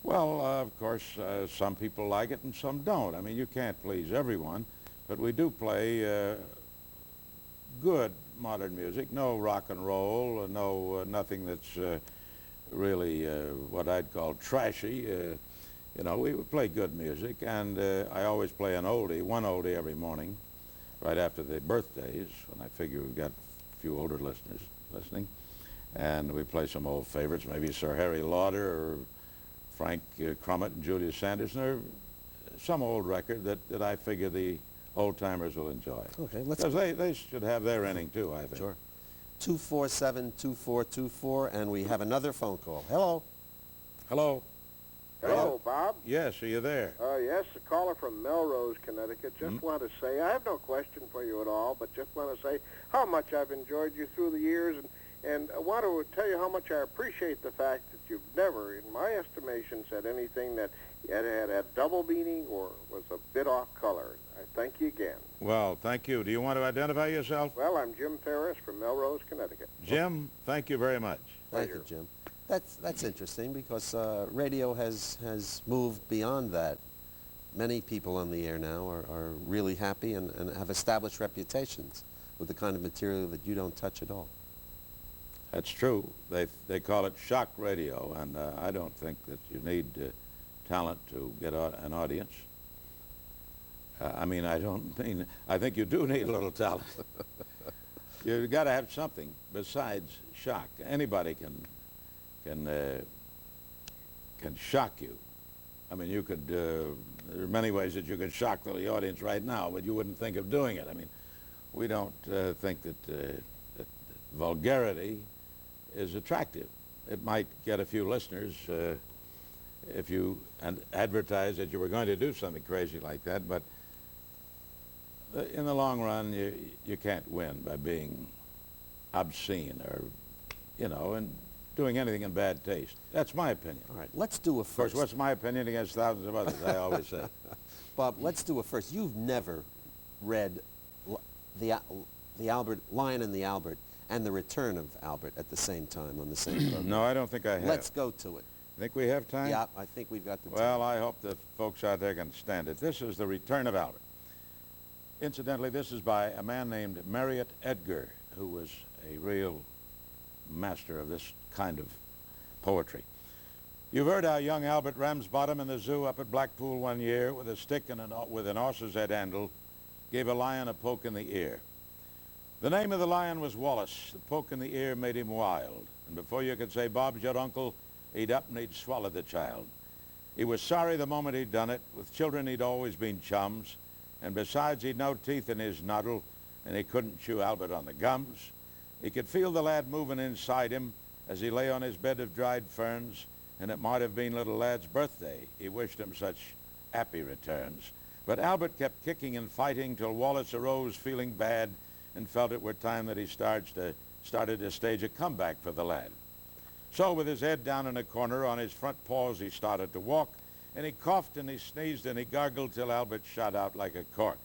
Well, of course, some people like it and some don't. I mean, you can't please everyone, but we do play good modern music, no rock and roll, nothing that's really what I'd call trashy. You know, we play good music, and I always play one oldie every morning, right after the birthdays, when I figure we've got a few older listeners listening. And we play some old favorites, maybe Sir Harry Lauder or Frank Crumit and Julius Sanderson, or some old record that I figure the old-timers will enjoy. Okay, let's... Because they should have their inning, too, I think. Sure. 247-2424, and we have another phone call. Hello. Hello. Hello, Bob. Yes, are you there? Yes, a caller from Melrose, Connecticut. Just want to say, I have no question for you at all, but just want to say how much I've enjoyed you through the years, and I want to tell you how much I appreciate the fact that you've never, in my estimation, said anything that had a double meaning or was a bit off color. I thank you again. Well, thank you. Do you want to identify yourself? Well, I'm Jim Ferris from Melrose, Connecticut. Jim, thank you very much. Thank you, Jim. That's interesting because radio has moved beyond that. Many people on the air now are really happy and have established reputations with the kind of material that you don't touch at all. That's true. They call it shock radio, and I don't think that you need talent to get an audience. I mean, I think you do need a little talent. You've got to have something besides shock. Anybody can shock you. I mean, you could, there are many ways that you could shock the audience right now, but you wouldn't think of doing it. I mean, we don't think that vulgarity is attractive. It might get a few listeners if you advertise that you were going to do something crazy like that, but in the long run, you can't win by being obscene or, you know, and doing anything in bad taste. That's my opinion. All right, let's do a first. Of course, what's my opinion against thousands of others, I always say. Bob, let's do a first. You've never read the Lion and the Albert and The Return of Albert at the same time on the same program. No, I don't think I have. Let's go to it. Think we have time? Yeah, I think we've got the time. Well, I hope the folks out there can stand it. This is The Return of Albert. Incidentally, this is by a man named Marriott Edgar, who was a real master of this kind of poetry. You've heard how young Albert Ramsbottom in the zoo up at Blackpool one year with a stick and with an horse's head handle gave a lion a poke in the ear. The name of the lion was Wallace. The poke in the ear made him wild, and before you could say, "Bob's your uncle," he'd up and he'd swallowed the child. He was sorry the moment he'd done it. With children he'd always been chums, and besides he'd no teeth in his noddle, and he couldn't chew Albert on the gums. He could feel the lad moving inside him as he lay on his bed of dried ferns, and it might have been little lad's birthday. He wished him such happy returns. But Albert kept kicking and fighting till Wallace arose feeling bad and felt it were time that he started to stage a comeback for the lad. So with his head down in a corner on his front paws he started to walk, and he coughed and he sneezed and he gargled till Albert shot out like a cork.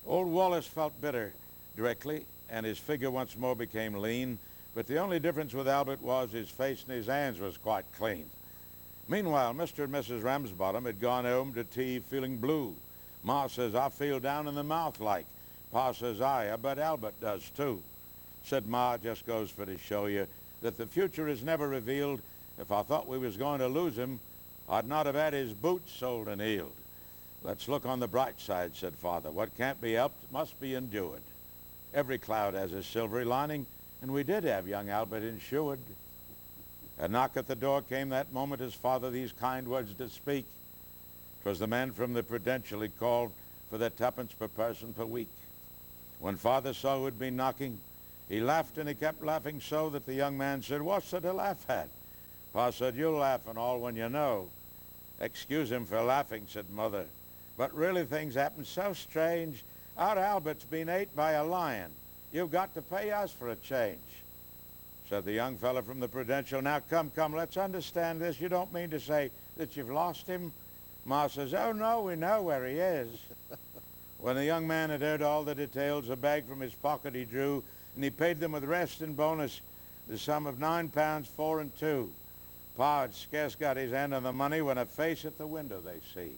Old Wallace felt better directly, and his figure once more became lean, but the only difference with Albert was his face and his hands was quite clean. Meanwhile, Mr. and Mrs. Ramsbottom had gone home to tea feeling blue. Ma says, "I feel down in the mouth like." Pa says, I bet Albert does too. Said Ma, "Just goes for to show you that the future is never revealed. If I thought we was going to lose him, I'd not have had his boots soled and healed." "Let's look on the bright side," said Father. "What can't be helped must be endured. Every cloud has a silvery lining, and we did have young Albert insured." A knock at the door came that moment as Father these kind words did speak. 'Twas the man from the Prudential. He called for the 2d per person per week. When Father saw who'd been knocking, he laughed and he kept laughing so that the young man said, "What's there to laugh at?" Pa said, "You'll laugh and all when you know." "Excuse him for laughing," said Mother, "but really things happen so strange. Our Albert's been ate by a lion. You've got to pay us for a change." Said the young fella from the Prudential, "Now come, let's understand this. You don't mean to say that you've lost him?" Ma says, "Oh no, we know where he is." When the young man had heard all the details, a bag from his pocket he drew, and he paid them with rest and bonus the sum of £9 4 and 2. Pa had scarce got his hand on the money when a face at the window they see.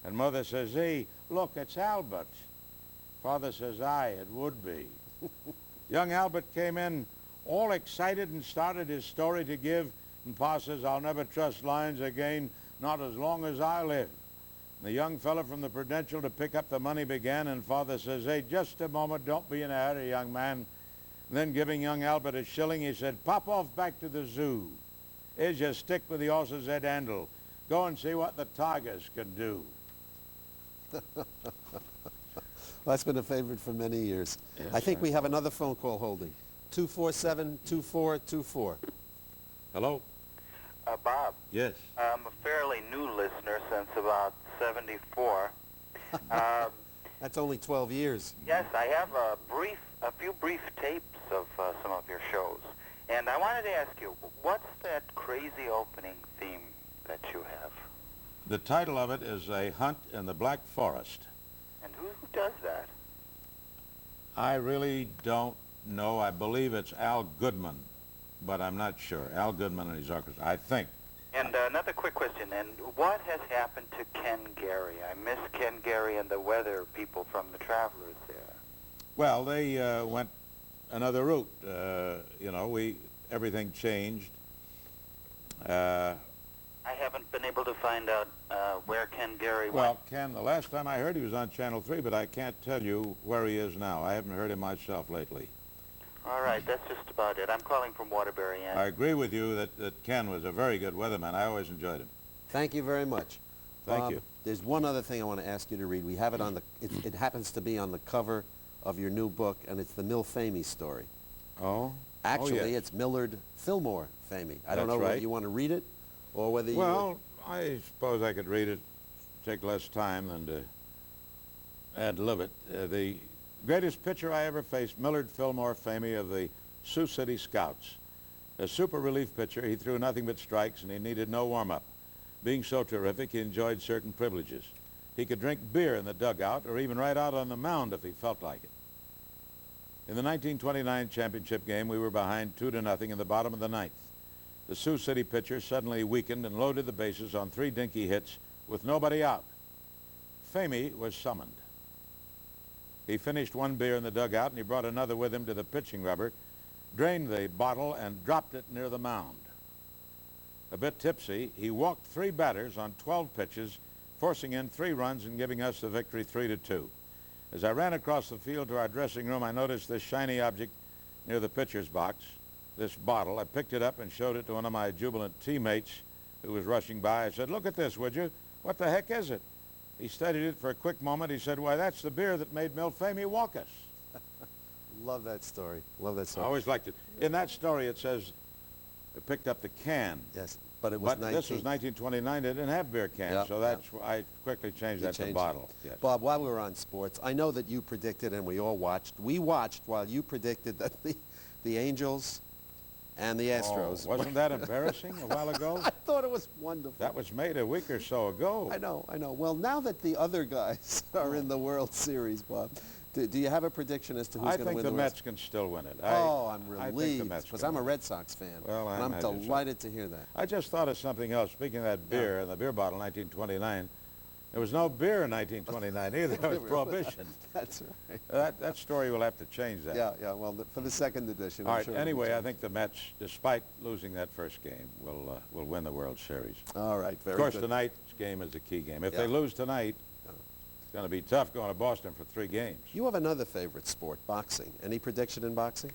And Mother says, "Hey, look, it's Albert." Father says, "Aye, it would be." Young Albert came in all excited and started his story to give, and Pa says, "I'll never trust lions again, not as long as I live." The young fella from the Prudential to pick up the money began, and Father says, "Hey, just a moment, don't be in a hurry, young man." And then giving young Albert a shilling, he said, "Pop off back to the zoo. Here's your stick with the horse's head handle. Go and see what the tigers can do." Well, that's been a favorite for many years. Yes, I think we have another phone call holding. 247-2424. Hello? Bob. Yes. I'm a fairly new listener since about 74. That's only 12 years. Yes, I have a few brief tapes of some of your shows. And I wanted to ask you, what's that crazy opening theme that you have? The title of it is A Hunt in the Black Forest. And who does that? I really don't know. I believe it's Al Goodman, but I'm not sure. Al Goodman and his orchestra, I think. And another quick question, and what has happened to Ken Gary? I miss Ken Gary and the weather people from the Travelers there. Well, they went another route. You know, everything changed. I haven't been able to find out where Ken Gary went. Well, Ken, the last time I heard he was on Channel 3, but I can't tell you where he is now. I haven't heard him myself lately. All right, that's just about it. I'm calling from Waterbury. And I agree with you that Ken was a very good weatherman. I always enjoyed him. Thank you very much. Thank you. There's one other thing I want to ask you to read. We have it on the, it happens to be on the cover of your new book, and it's the Mill Famey story. Oh? Actually, yes. It's Millard Fillmore Famey. I don't know right. whether you want to read it or whether you... Well, I suppose I could read it, take less time than to ad-lib it. The greatest pitcher I ever faced, Millard Fillmore Famey of the Sioux City Scouts. A super relief pitcher, he threw nothing but strikes and he needed no warm-up. Being so terrific, he enjoyed certain privileges. He could drink beer in the dugout or even right out on the mound if he felt like it. In the 1929 championship game, we were behind 2-0 in the bottom of the ninth. The Sioux City pitcher suddenly weakened and loaded the bases on 3 dinky hits with nobody out. Famey was summoned. He finished 1 beer in the dugout and he brought another with him to the pitching rubber, drained the bottle and dropped it near the mound. A bit tipsy, he walked 3 batters on 12 pitches, forcing in 3 runs and giving us the victory 3-2. As I ran across the field to our dressing room, I noticed this shiny object near the pitcher's box, this bottle. I picked it up and showed it to one of my jubilant teammates who was rushing by. I said, "Look at this, would you? What the heck is it?" He studied it for a quick moment. He said, "Why, that's the beer that made Mill Famey walk us." Love that story. Love that story. I always liked it. In that story, it says it picked up the can. Yes, but it was this was 1929. They didn't have beer cans, so that's why I quickly changed that to bottle. Yes. Bob, while we were on sports, I know that you predicted, and we all watched. We watched while you predicted that the Angels and the Astros. Oh, wasn't that embarrassing a while ago? I thought it was wonderful. That was made a week or so ago. I know. Well, now that the other guys are in the World Series, Bob, do you have a prediction as to who's going to win the I think the Mets can still win it. I'm relieved, because I'm a Red Sox fan. Well, and I'm delighted to hear that. I just thought of something else. Speaking of that beer and the beer bottle, 1929, there was no beer in 1929 either. It was Prohibition. That's right. That story will have to change that. Yeah. Well, for the second edition. All right. Anyway, I think the Mets, despite losing that first game, will win the World Series. All right. Very good. Of course, good. tonight's game is the key game. If they lose tonight, it's going to be tough going to Boston for 3 games. You have another favorite sport, boxing. Any prediction in boxing?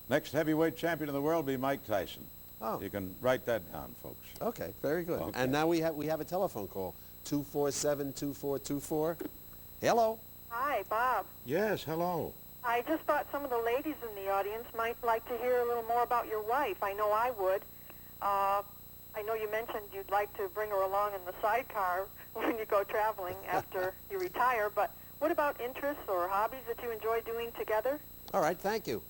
Next heavyweight champion of the world will be Mike Tyson. Oh. You can write that down, folks. Okay. Very good. Okay. And now we have a telephone call. 247-2424. Hello. Hi, Bob. Yes, hello. I just thought some of the ladies in the audience might like to hear a little more about your wife. I know I would. I know you mentioned you'd like to bring her along in the sidecar when you go traveling after you retire, but what about interests or hobbies that you enjoy doing together? All right, thank you.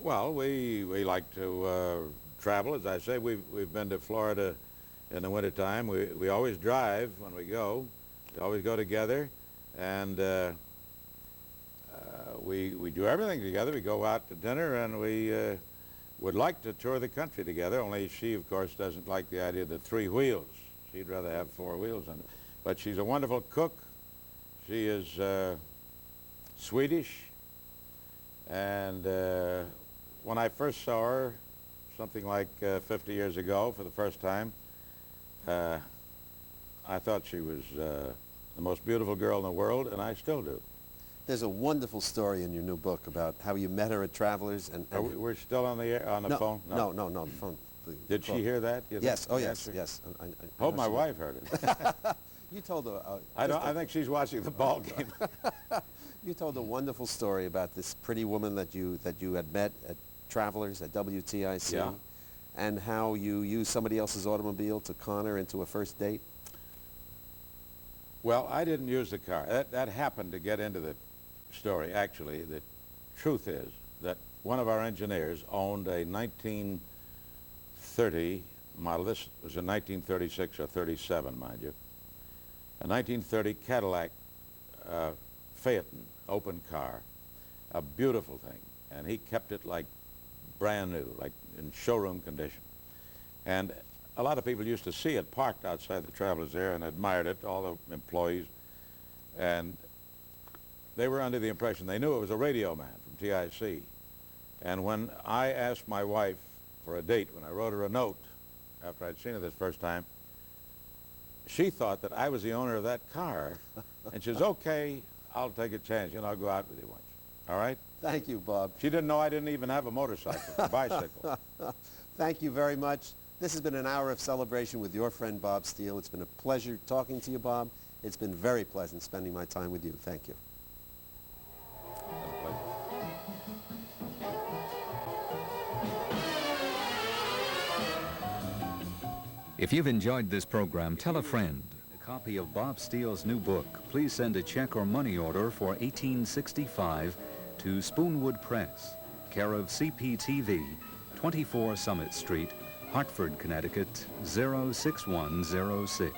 Well, we like to travel. As I say, we've been to Florida in the wintertime. We always drive when we go. We always go together, and we do everything together. We go out to dinner, and we would like to tour the country together, only she, of course, doesn't like the idea of the 3 wheels. She'd rather have 4 wheels on it. But she's a wonderful cook. She is Swedish, and when I first saw her, something like 50 years ago for the first time, I thought she was the most beautiful girl in the world, and I still do. There's a wonderful story in your new book about how you met her at Travelers. And we're still on the air, on the phone? No, the phone. Did she hear that? Yes. Oh, yes. Yes. I hope my wife heard it. You told her. I think she's watching the ball game. You told a wonderful story about this pretty woman that you had met at Travelers at WTIC, yeah, and how you used somebody else's automobile to con her into a first date. Well, I didn't use the car. That happened to get into the story. Actually, the truth is that one of our engineers owned a 1930 model. This was in 1936 or 37, mind you. A 1930 Cadillac Phaeton open car, a beautiful thing, and he kept it like brand new, like in showroom condition. And a lot of people used to see it parked outside the Travelers there and admired it, all the employees, and they were under the impression, they knew it was a radio man from TIC. And when I asked my wife for a date, when I wrote her a note after I'd seen her this first time, she thought that I was the owner of that car, and she says, okay, I'll take a chance, I'll go out with you once. All right? Thank you, Bob. She didn't know I didn't even have a motorcycle, a bicycle. Thank you very much. This has been an hour of celebration with your friend Bob Steele. It's been a pleasure talking to you, Bob. It's been very pleasant spending my time with you. Thank you. If you've enjoyed this program, tell a friend. A copy of Bob Steele's new book. Please send a check or money order for $18.65 to Spoonwood Press, care of CPTV, 24 Summit Street, Hartford, Connecticut, 06106.